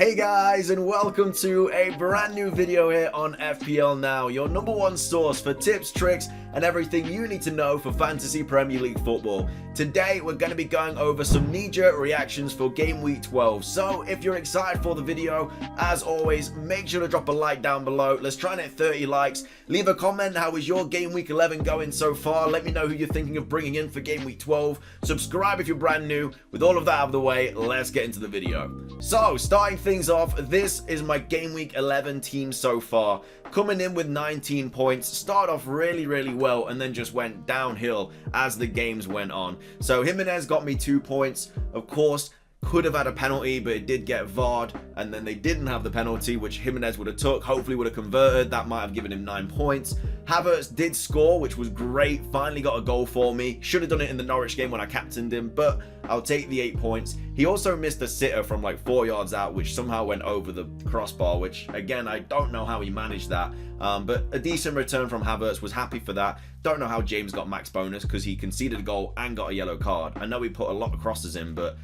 Hey guys, and welcome to a brand new video here on FPL Now, your #1 source for tips, tricks, and everything you need to know for Fantasy Premier League football. Today, we're going to be going over some knee-jerk reactions for Game Week 12. So, if you're excited for the video, as always, make sure to drop a like down below. Let's try and hit 30 likes. Leave a comment. How is your Game Week 11 going so far? Let me know who you're thinking of bringing in for Game Week 12. Subscribe if you're brand new. With all of that out of the way, let's get into the video. So, starting things off, this is my Game Week 11 team so far. Coming in with 19 points, started off really well and then just went downhill as the games went on. So Jimenez got me 2 points. Of course, could have had a penalty, but it did get VAR'd, and then they didn't have the penalty, which Jimenez would have took, hopefully would have converted. That might have given him 9 points. Havertz did score, which was great. Finally got a goal for me. Should have done it in the Norwich game when I captained him, but I'll take the 8 points. He also missed a sitter from like 4 yards out, which somehow went over the crossbar, which again, I don't know how he managed that. But a decent return from Havertz, was happy for that. Don't know how James got max bonus because he conceded a goal and got a yellow card. I know he put a lot of crosses in, but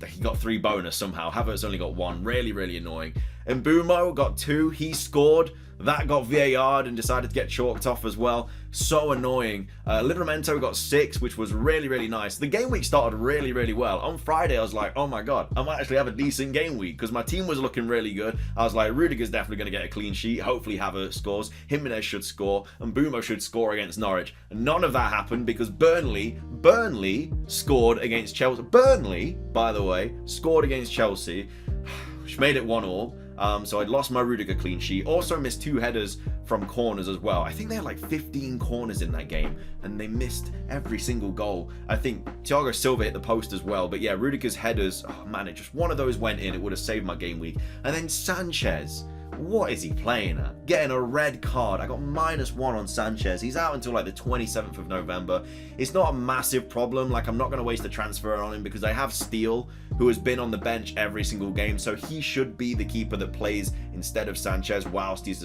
he got 3 bonus somehow. Havertz only got 1. Really annoying. And Mbumo got 2. He scored. That got VAR'd and decided to get chalked off as well. So annoying. Livramento got 6, which was really nice. The game week started really well. On Friday, I was like, oh my god, I might actually have a decent game week because my team was looking really good. I was like, Rudiger's definitely going to get a clean sheet. Hopefully Havertz scores. Jimenez should score. And Mbumo should score against Norwich. None of that happened because Burnley scored against Chelsea. Burnley, by the way, scored against Chelsea, which made it 1-1. So I'd lost my Rudiger clean sheet. Also missed 2 headers from corners as well. I think they had like 15 corners in that game and they missed every single goal. I think Thiago Silva hit the post as well. But yeah, Rudiger's headers, oh man, it just one of those went in. It would have saved my game week. And then Sanchez. What is he playing at? Getting a red card. I got -1 on Sanchez. He's out until like the 27th of November. It's not a massive problem. Like, I'm not going to waste a transfer on him because I have Steele, who has been on the bench every single game. So he should be the keeper that plays instead of Sanchez whilst he's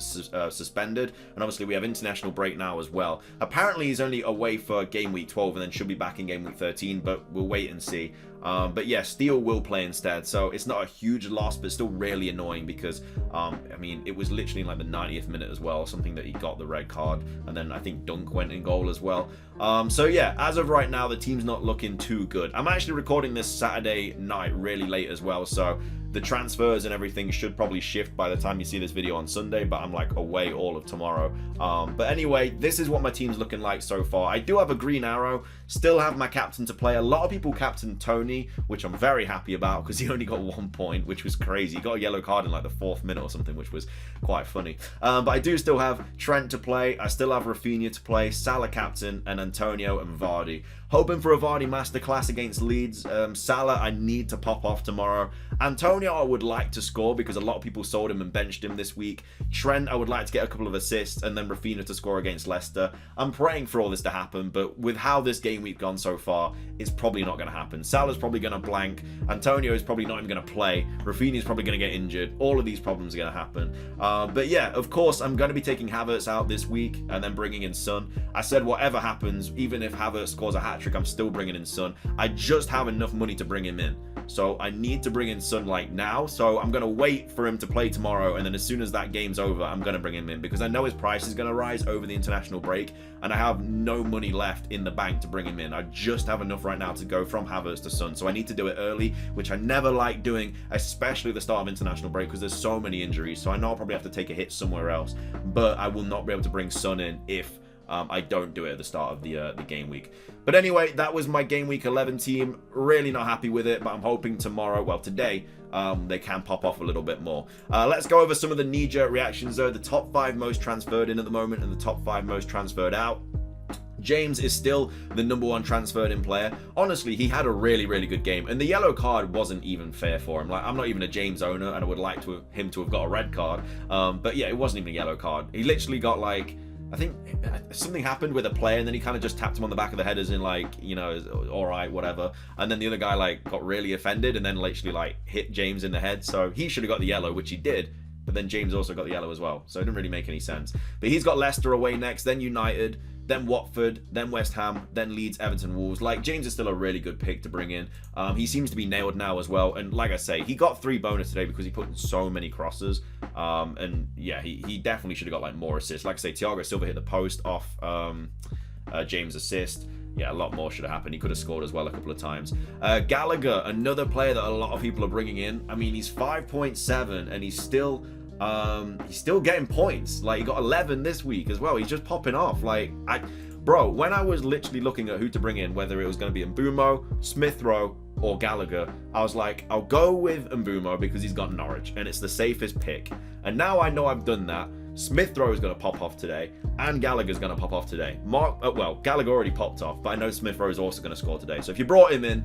suspended. And obviously we have international break now as well. Apparently he's only away for Game Week 12 and then should be back in Game Week 13, but we'll wait and see. But yeah, Steele will play instead, so it's not a huge loss, but still really annoying because I mean, it was literally in like the 90th minute as well, something that he got the red card, and then I think Dunk went in goal as well. So yeah, as of right now, the team's not looking too good. I'm actually recording this Saturday night really late as well, so the transfers and everything should probably shift by the time you see this video on Sunday, but I'm like away all of tomorrow. But anyway, this is what my team's looking like so far. I do have a green arrow, still have my captain to play. A lot of people captained Tony, which I'm very happy about because he only got 1 point, which was crazy. He got a yellow card in like the 4th minute or something, which was quite funny. But I do still have Trent to play. I still have Rafinha to play, Salah captain, and Antonio and Vardy. Hoping for a Vardy masterclass against Leeds. Salah, I need to pop off tomorrow. Antonio, I would like to score because a lot of people sold him and benched him this week. Trent, I would like to get a couple of assists, and then Rafinha to score against Leicester. I'm praying for all this to happen, but with how this game week gone so far, it's probably not going to happen. Salah's probably going to blank. Antonio is probably not even going to play. Rafinha is probably going to get injured. All of these problems are going to happen. But yeah, of course, I'm going to be taking Havertz out this week and then bringing in Son. I said whatever happens, even if Havertz scores a hat-trick, I'm still bringing in Son. I just have enough money to bring him in. So I need to bring in Son like now. So I'm going to wait for him to play tomorrow. And then as soon as that game's over, I'm going to bring him in because I know his price is going to rise over the international break. And I have no money left in the bank to bring him in. I just have enough right now to go from Havertz to Son. So I need to do it early, which I never like doing, especially at the start of international break because there's so many injuries. So I know I'll probably have to take a hit somewhere else. But I will not be able to bring Son in if I don't do it at the start of the game week. But anyway, that was my Game Week 11 team. Really not happy with it, but I'm hoping tomorrow, well today, they can pop off a little bit more. Let's go over some of the knee-jerk reactions though. The top 5 most transferred in at the moment and the top 5 most transferred out. James is still the #1 transferred in player. Honestly, he had a really good game, and the yellow card wasn't even fair for him. Like, I'm not even a James owner, and I would like him to have got a red card. But yeah, it wasn't even a yellow card. He literally got like, I think something happened with a player and then he kind of just tapped him on the back of the head as in like, you know, all right, whatever. And then the other guy like got really offended and then literally like hit James in the head. So he should have got the yellow, which he did. But then James also got the yellow as well. So it didn't really make any sense. But he's got Leicester away next, then United, then Watford, then West Ham, then Leeds, Everton, Wolves. Like, James is still a really good pick to bring in. He seems to be nailed now as well. And like I say, he got 3 bonus today because he put in so many crosses. And yeah, he definitely should have got like more assists. Like I say, Thiago Silva hit the post off James' assist. Yeah, a lot more should have happened. He could have scored as well a couple of times. Gallagher, another player that a lot of people are bringing in. I mean, he's 5.7 and he's still getting points. Like, he got 11 this week as well. He's just popping off. Like, bro, when I was literally looking at who to bring in, whether it was going to be Mbeumo, Smith Rowe, or Gallagher, I was like, I'll go with Mbeumo because he's got Norwich and it's the safest pick. And now I know I've done that. Smith Rowe is going to pop off today, and Gallagher's going to pop off today. Well, Gallagher already popped off, but I know Smith Rowe is also going to score today. So if you brought him in,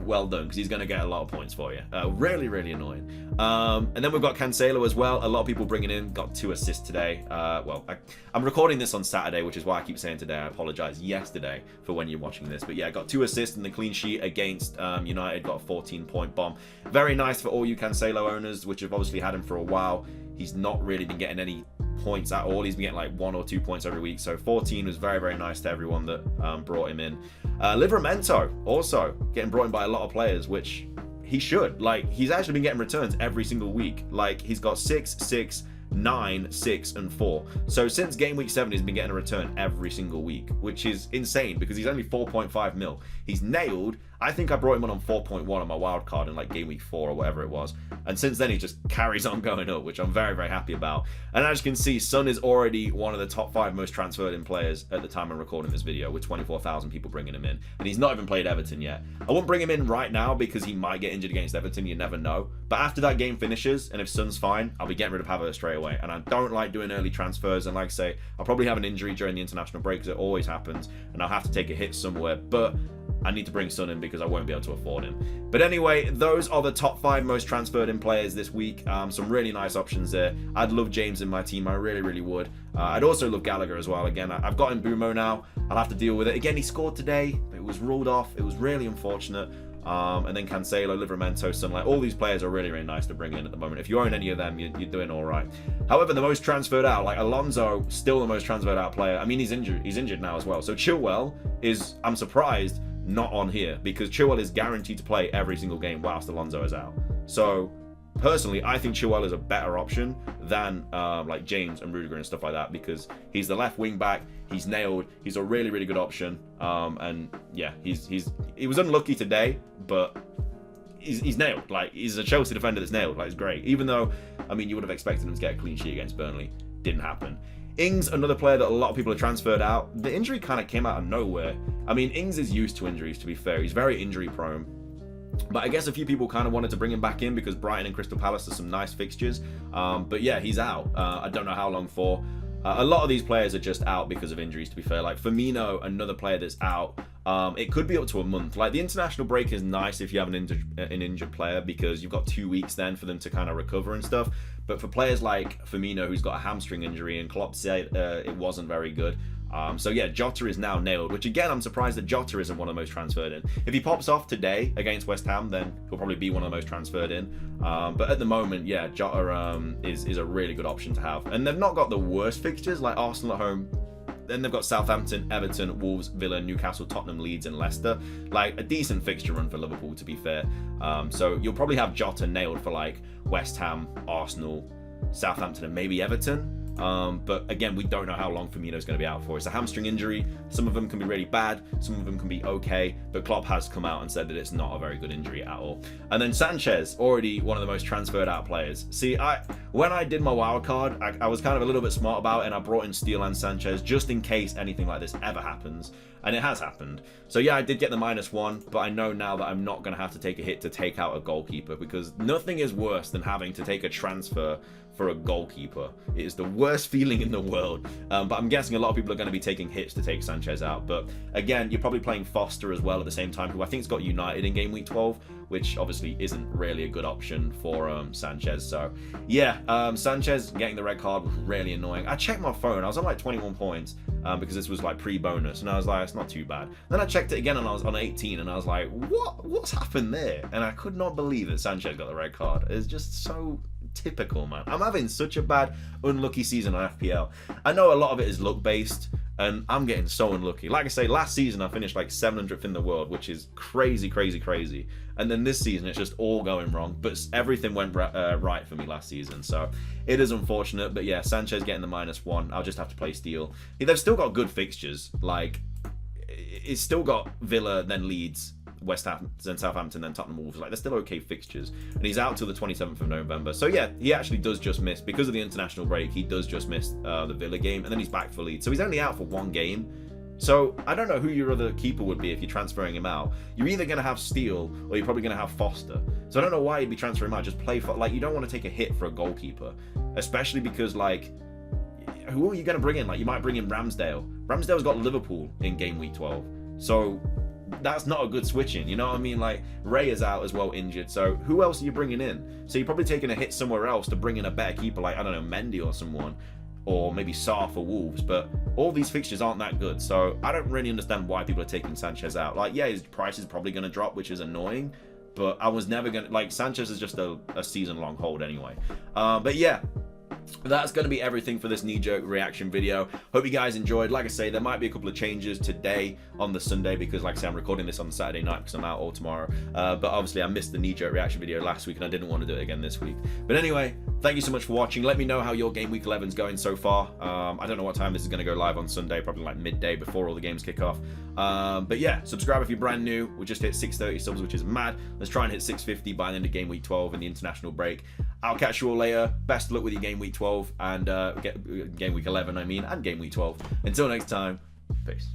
well done, because he's going to get a lot of points for you. Really, really annoying. And then we've got Cancelo as well. A lot of people bringing in, got 2 assists today. I'm recording this on Saturday, which is why I keep saying today. I apologize yesterday for when you're watching this. But yeah, got 2 assists in the clean sheet against United. Got a 14-point bomb. Very nice for all you Cancelo owners, which have obviously had him for a while. He's not really been getting any points at all. He's been getting like 1 or 2 points every week. So 14 was very, very nice to everyone that brought him in. Livramento also getting brought in by a lot of players, which he should. Like, he's actually been getting returns every single week. Like, he's got 6, 6, 9, 6, and 4. So since game week 7, he's been getting a return every single week, which is insane because he's only 4.5 mil. He's nailed. I think I brought him on 4.1 on my wild card in like game week 4 or whatever it was. And since then, he just carries on going up, which I'm very, very happy about. And as you can see, Son is already one of the top 5 most transferred in players at the time I'm recording this video, with 24,000 people bringing him in. And he's not even played Everton yet. I won't bring him in right now because he might get injured against Everton. You never know. But after that game finishes, and if Son's fine, I'll be getting rid of Havertz straight away. And I don't like doing early transfers. And like I say, I'll probably have an injury during the international break, because it always happens. And I'll have to take a hit somewhere. But I need to bring Son in because I won't be able to afford him. But anyway, those are the top 5 most transferred in players this week. Some really nice options there. I'd love James in my team. I really, really would. I'd also love Gallagher as well. Again, I've got Mbeumo now. I'll have to deal with it. Again, he scored today, but it was ruled off. It was really unfortunate. And then Cancelo, Livramento, Son, like, all these players are really, really nice to bring in at the moment. If you own any of them, you're doing all right. However, the most transferred out, like Alonso, still the most transferred out player. I mean, he's injured now as well. So Chilwell is, I'm surprised, not on here, because Chilwell is guaranteed to play every single game whilst Alonso is out. So personally, I think Chilwell is a better option than like James and Rudiger and stuff like that, because he's the left wing back. He's nailed. He's a really, really good option. And yeah, he was unlucky today, but he's nailed. Like, he's a Chelsea defender that's nailed. Like, it's great. Even though, I mean, you would have expected him to get a clean sheet against Burnley. Didn't happen. Ings, another player that a lot of people have transferred out. The injury kind of came out of nowhere. I mean, Ings is used to injuries, to be fair. He's very injury prone. But I guess a few people kind of wanted to bring him back in because Brighton and Crystal Palace are some nice fixtures. But yeah, he's out. I don't know how long for. A lot of these players are just out because of injuries, to be fair. Like Firmino, another player that's out. It could be up to a month. Like, the international break is nice if you have an injured player, because you've got 2 weeks then for them to kind of recover and stuff. But for players like Firmino, who's got a hamstring injury, and Klopp said it wasn't very good. So yeah, Jota is now nailed, which again, I'm surprised that Jota isn't one of the most transferred in. If he pops off today against West Ham, then he'll probably be one of the most transferred in. But at the moment, yeah, Jota is a really good option to have. And they've not got the worst fixtures, like Arsenal at home. Then they've got Southampton, Everton, Wolves, Villa, Newcastle, Tottenham, Leeds, and Leicester. Like, a decent fixture run for Liverpool, to be fair. So you'll probably have Jota nailed for like West Ham, Arsenal, Southampton, and maybe Everton. But again, we don't know how long Firmino's going to be out for. It's a hamstring injury. Some of them can be really bad, some of them can be okay, but Klopp has come out and said that it's not a very good injury at all. And then Sanchez, already one of the most transferred out players. See, when I did my wild card, I was kind of a little bit smart about it, and I brought in Steele and Sanchez just in case anything like this ever happens. And it has happened. So yeah, I did get the -1, but I know now that I'm not going to have to take a hit to take out a goalkeeper, because nothing is worse than having to take a transfer for a goalkeeper. It is the worst feeling in the world. But I'm guessing a lot of people are going to be taking hits to take Sanchez out. But again, you're probably playing Foster as well at the same time, who I think's got United in game week 12, which obviously isn't really a good option for Sanchez. So yeah, Sanchez getting the red card was really annoying. I checked my phone. I was on like 21 points because this was like pre-bonus, and I was like, it's not too bad. Then I checked it again and I was on 18, and I was like, what's happened there? And I could not believe that Sanchez got the red card. It's just so typical, man. I'm having such a bad, unlucky season on FPL. I know a lot of it is luck based, and I'm getting so unlucky. Like I say, last season I finished like 700th in the world, which is crazy. And then this season it's just all going wrong, but everything went right for me last season, so it is unfortunate. But yeah, Sanchez getting the -1. I'll just have to play Steele. They've still got good fixtures. Like, it's still got Villa, then Leeds, West Ham, then Southampton, then Tottenham, Wolves. Like, they're still okay fixtures, and he's out till the 27th of November. So yeah, he actually does just miss, because of the international break, he does just miss the Villa game, and then he's back for Leeds. So he's only out for 1 game. So I don't know who your other keeper would be if you're transferring him out. You're either going to have Steele, or you're probably going to have Foster. So I don't know why you'd be transferring him out. Just play for, like, you don't want to take a hit for a goalkeeper, especially because, like, who are you going to bring in? Like, you might bring in Ramsdale. Ramsdale's got Liverpool in game week 12. So that's not a good switching, you know what I mean? Like, Ray is out as well, injured. So who else are you bringing in? So you're probably taking a hit somewhere else to bring in a better keeper, like, I don't know, Mendy or someone, or maybe Sarr for Wolves. But all these fixtures aren't that good, so I don't really understand why people are taking Sanchez out. Like, yeah, his price is probably going to drop, which is annoying, but I was never going to, like, Sanchez is just a season-long hold anyway. But yeah, that's going to be everything for this knee-jerk reaction video. Hope you guys enjoyed. Like I say, there might be a couple of changes today on the Sunday, because, like I say, I'm recording this on the Saturday night because I'm out all tomorrow. But obviously I missed the knee-jerk reaction video last week, and I didn't want to do it again this week. But anyway, thank you so much for watching. Let me know how your game week 11's going so far. I don't know what time this is going to go live on Sunday, probably like midday before all the games kick off. But yeah, subscribe if you're brand new. We just hit 630 subs, which is mad. Let's try and hit 650 by the end of game week 12 and the international break. I'll catch you all later. Best of luck with your game week 12 and game week 11, I mean, and game week 12. Until next time, peace.